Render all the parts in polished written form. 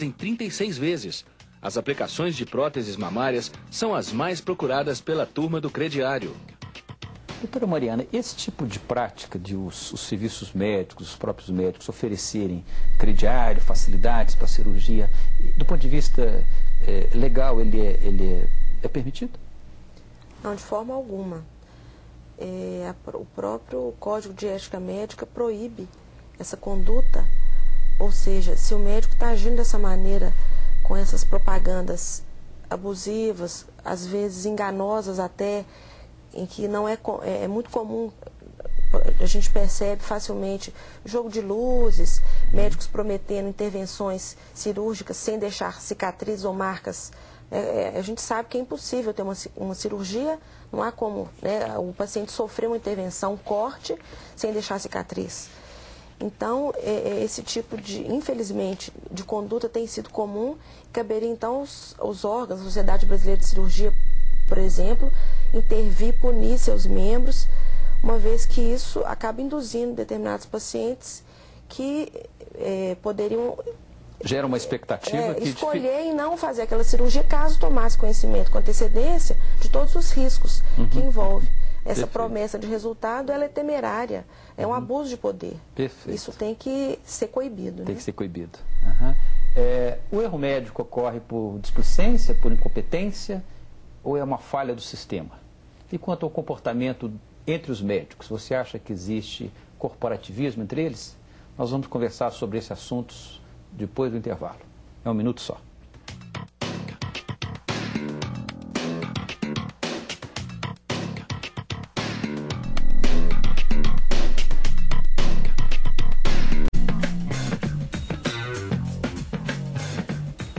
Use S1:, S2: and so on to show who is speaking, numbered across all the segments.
S1: em 36 vezes. As aplicações de próteses mamárias são as mais procuradas pela turma do crediário.
S2: Doutora Mariana, esse tipo de prática de os serviços médicos, os próprios médicos oferecerem crediário, facilidades para cirurgia, do ponto de vista legal, ele é permitido?
S3: Não, de forma alguma. O próprio Código de Ética Médica proíbe essa conduta, ou seja, se o médico está agindo dessa maneira, com essas propagandas abusivas, às vezes enganosas até, em que não é muito comum, a gente percebe facilmente jogo de luzes, médicos prometendo intervenções cirúrgicas sem deixar cicatrizes ou marcas. A gente sabe que é impossível ter uma cirurgia, não há como, né, o paciente sofrer uma intervenção, um corte, sem deixar cicatriz. Então, esse tipo de, infelizmente, de conduta tem sido comum. Caberia, então, os órgãos, a Sociedade Brasileira de Cirurgia, por exemplo, intervir, punir seus membros, uma vez que isso acaba induzindo determinados pacientes que poderiam...
S2: Gera uma expectativa que...
S3: escolher e não fazer aquela cirurgia caso tomasse conhecimento com antecedência de todos os riscos que envolve. Essa promessa de resultado, ela é temerária, é um abuso de poder.
S2: Perfeito.
S3: Isso tem que ser coibido.
S2: Tem que ser coibido. O erro médico ocorre por displicência, por incompetência, ou é uma falha do sistema? E quanto ao comportamento entre os médicos, você acha que existe corporativismo entre eles? Nós vamos conversar sobre esses assuntos depois do intervalo. É um minuto só.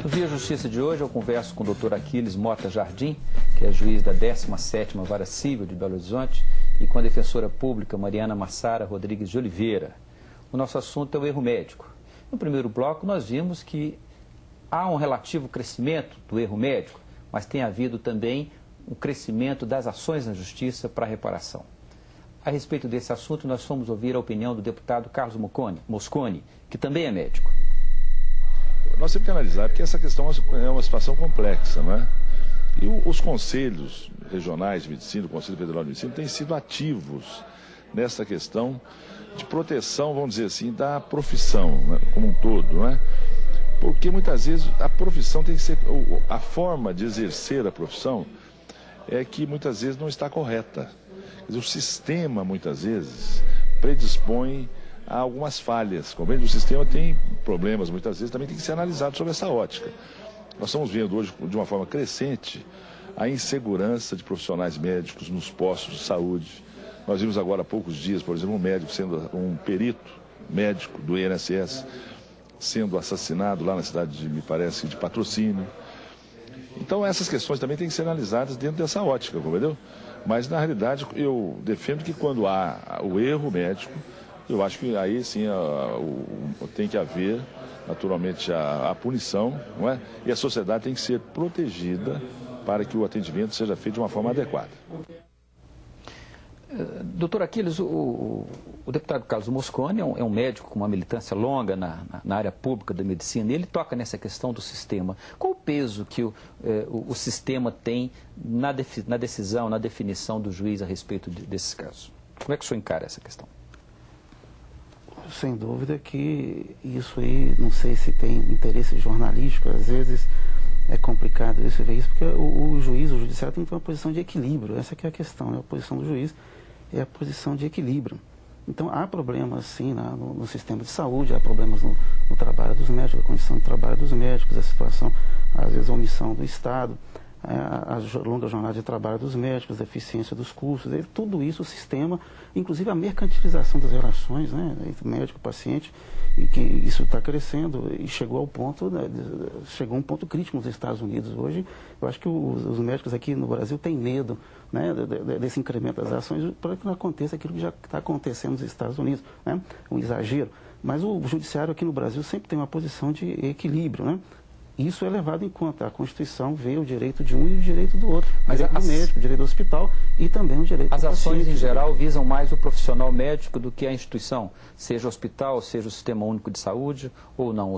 S2: No Via Justiça de hoje eu converso com o Dr. Aquiles Mota Jardim, que é juiz da 17ª Vara Civil de Belo Horizonte, e com a defensora pública Mariana Massara Rodrigues de Oliveira. O nosso assunto é o erro médico. No primeiro bloco nós vimos que há um relativo crescimento do erro médico, mas tem havido também um crescimento das ações na justiça para reparação. A respeito desse assunto, nós fomos ouvir a opinião do deputado Carlos Mosconi, que também é médico.
S4: Nós temos que analisar, porque essa questão é uma situação complexa, não é? E os conselhos regionais de medicina, o Conselho Federal de Medicina, têm sido ativos nessa questão de proteção, vamos dizer assim, da profissão, né, como um todo, não é? Porque muitas vezes a profissão tem que ser, a forma de exercer a profissão é que muitas vezes não está correta. Quer dizer, o sistema, muitas vezes, predispõe a algumas falhas. Compreende? O sistema tem problemas, muitas vezes, também tem que ser analisado sobre essa ótica. Nós estamos vendo hoje, de uma forma crescente, a insegurança de profissionais médicos nos postos de saúde. Nós vimos agora há poucos dias, por exemplo, um médico sendo um perito médico do INSS sendo assassinado lá na cidade de, me parece, de Patrocínio. Então essas questões também têm que ser analisadas dentro dessa ótica, compreendeu? Mas na realidade eu defendo que quando há o erro médico, eu acho que aí sim tem que haver naturalmente a punição, não é? E a sociedade tem que ser protegida para que o atendimento seja feito de uma forma adequada.
S2: Doutor Aquiles, o deputado Carlos Mosconi é um médico com uma militância longa na área pública da medicina, e ele toca nessa questão do sistema. Qual o peso que o sistema tem na decisão, na definição do juiz a respeito desses casos? Como é que o senhor encara essa questão?
S5: Sem dúvida que isso aí, não sei se tem interesse jornalístico, às vezes é complicado isso ver isso, porque o judiciário tem que ter uma posição de equilíbrio, essa que é a questão, né? A posição do juiz é a posição de equilíbrio. Então há problemas sim no sistema de saúde, há problemas no trabalho dos médicos, a condição de trabalho dos médicos, a situação, às vezes a omissão do Estado, a longa jornada de trabalho dos médicos, a eficiência dos cursos, tudo isso o sistema, inclusive a mercantilização das relações, né, entre médico e paciente, e que isso está crescendo e chegou ao ponto, né, chegou a um ponto crítico nos Estados Unidos. Hoje, eu acho que os médicos aqui no Brasil têm medo, né, desse incremento das ações para que não aconteça aquilo que já está acontecendo nos Estados Unidos, né, um exagero. Mas o judiciário aqui no Brasil sempre tem uma posição de equilíbrio, né? Isso é levado em conta. A Constituição vê o direito de um e o direito do outro. O direito do médico, o direito do hospital e também o direito do paciente.
S2: As ações, em geral, visam mais o profissional médico do que a instituição, seja o hospital, seja o Sistema Único de Saúde, ou não?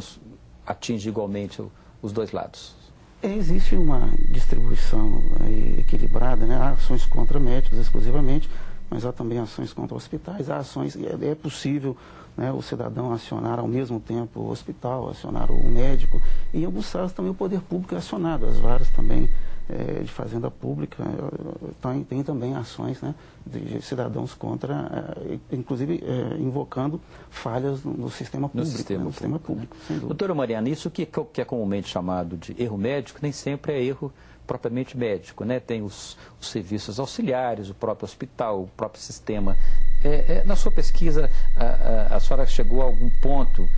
S2: atinge igualmente os dois lados?
S5: Existe uma distribuição aí equilibrada, né? Há ações contra médicos exclusivamente, mas há também ações contra hospitais. Há ações, é possível, né, o cidadão acionar ao mesmo tempo o hospital, acionar o médico, e em alguns casos também o poder público é acionado, as varas também de fazenda pública tem também ações, né, de cidadãos contra, inclusive invocando falhas no sistema público. Sem dúvida.
S2: Doutora Mariana, isso que é comumente chamado de erro médico, nem sempre é erro propriamente médico, né? Tem os serviços auxiliares, o próprio hospital, o próprio sistema. Na sua pesquisa, a senhora chegou a algum ponto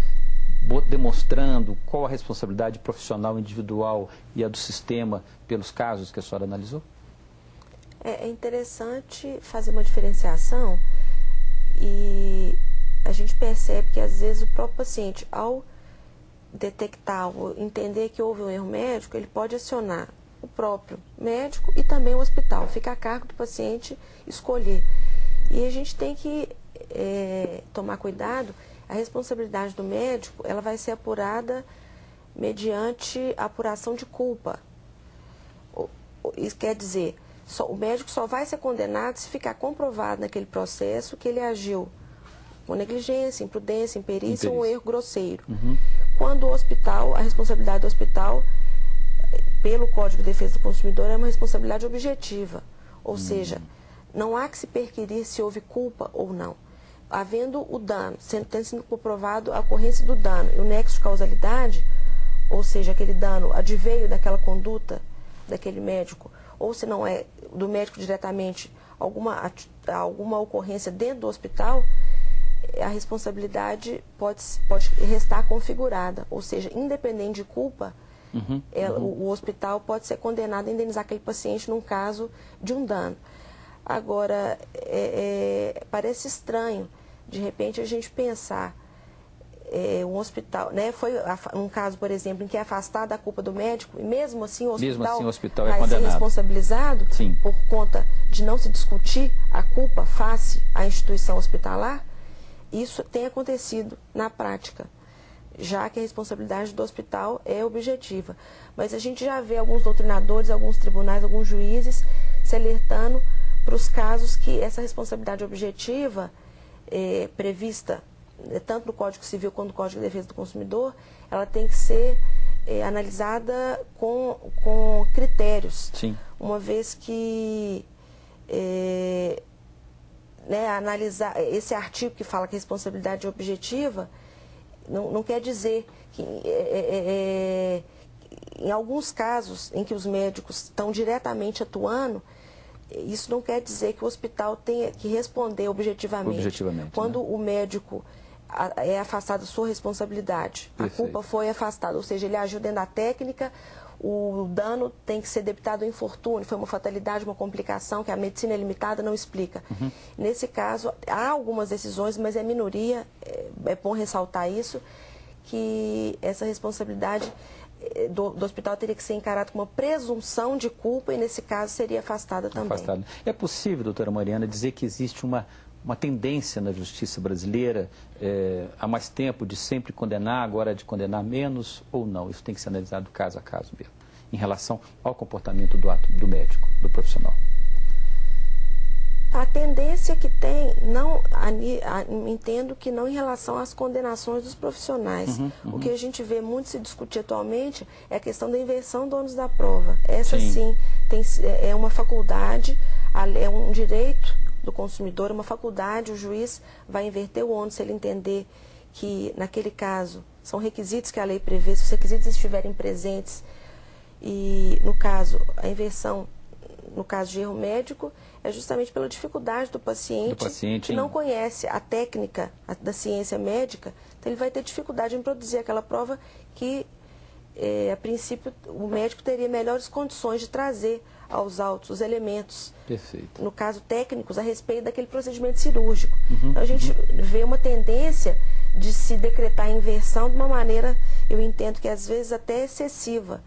S2: demonstrando qual a responsabilidade profissional individual e a do sistema pelos casos que a senhora analisou?
S3: É interessante fazer uma diferenciação e a gente percebe que às vezes o próprio paciente, ao detectar ou entender que houve um erro médico, ele pode acionar o próprio médico e também o hospital. Fica a cargo do paciente escolher. E a gente tem que tomar cuidado. A responsabilidade do médico, ela vai ser apurada mediante a apuração de culpa. Isso quer dizer, o médico só vai ser condenado se ficar comprovado naquele processo que ele agiu com negligência, imprudência, imperícia ou um erro grosseiro. Quando o hospital, a responsabilidade do hospital, pelo Código de Defesa do Consumidor, é uma responsabilidade objetiva. Ou seja, não há que se perquirir se houve culpa ou não. Havendo o dano, tendo sido comprovado a ocorrência do dano e o nexo de causalidade, ou seja, aquele dano adveio daquela conduta daquele médico, ou se não é do médico diretamente, alguma ocorrência dentro do hospital, a responsabilidade pode restar configurada. Ou seja, independente de culpa, o hospital pode ser condenado a indenizar aquele paciente num caso de um dano. Agora, parece estranho, de repente, a gente pensar um hospital, né? Foi um caso, por exemplo, em que é afastado a culpa do médico, e mesmo assim o hospital
S2: é
S3: vai ser responsabilizado por conta de não se discutir a culpa face à instituição hospitalar. Isso tem acontecido na prática, já que a responsabilidade do hospital é objetiva. Mas a gente já vê alguns doutrinadores, alguns tribunais, alguns juízes se alertando para os casos que essa responsabilidade objetiva prevista tanto no Código Civil quanto no Código de Defesa do Consumidor, ela tem que ser analisada com critérios.
S2: Sim.
S3: Uma vez que analisar esse artigo que fala que a responsabilidade é objetiva, não quer dizer que em alguns casos em que os médicos estão diretamente atuando, isso não quer dizer que o hospital tenha que responder objetivamente. Quando o médico é afastado da sua responsabilidade, a culpa foi afastada, ou seja, ele agiu dentro da técnica, o dano tem que ser debitado ao infortúnio, foi uma fatalidade, uma complicação que a medicina limitada não explica. Nesse caso, há algumas decisões, mas é minoria, é bom ressaltar isso, que essa responsabilidade do hospital teria que ser encarada como uma presunção de culpa e, nesse caso, seria afastada também.
S2: É possível, doutora Mariana, dizer que existe uma tendência na justiça brasileira há mais tempo de sempre condenar, agora de condenar menos ou não? Isso tem que ser analisado caso a caso mesmo, em relação ao comportamento do médico, do profissional.
S3: A tendência que tem, entendo que não em relação às condenações dos profissionais. O que a gente vê muito se discutir atualmente é a questão da inversão do ônus da prova. Essa sim é uma faculdade, é um direito do consumidor, uma faculdade, o juiz vai inverter o ônus se ele entender que, naquele caso, são requisitos que a lei prevê, se os requisitos estiverem presentes e, no caso, a inversão, no caso de erro médico, é justamente pela dificuldade do paciente que não conhece a técnica da ciência médica, então ele vai ter dificuldade em produzir aquela prova que, a princípio, o médico teria melhores condições de trazer aos autos os elementos, no caso técnicos, a respeito daquele procedimento cirúrgico. Então a gente vê uma tendência de se decretar a inversão de uma maneira, eu entendo que às vezes até excessiva.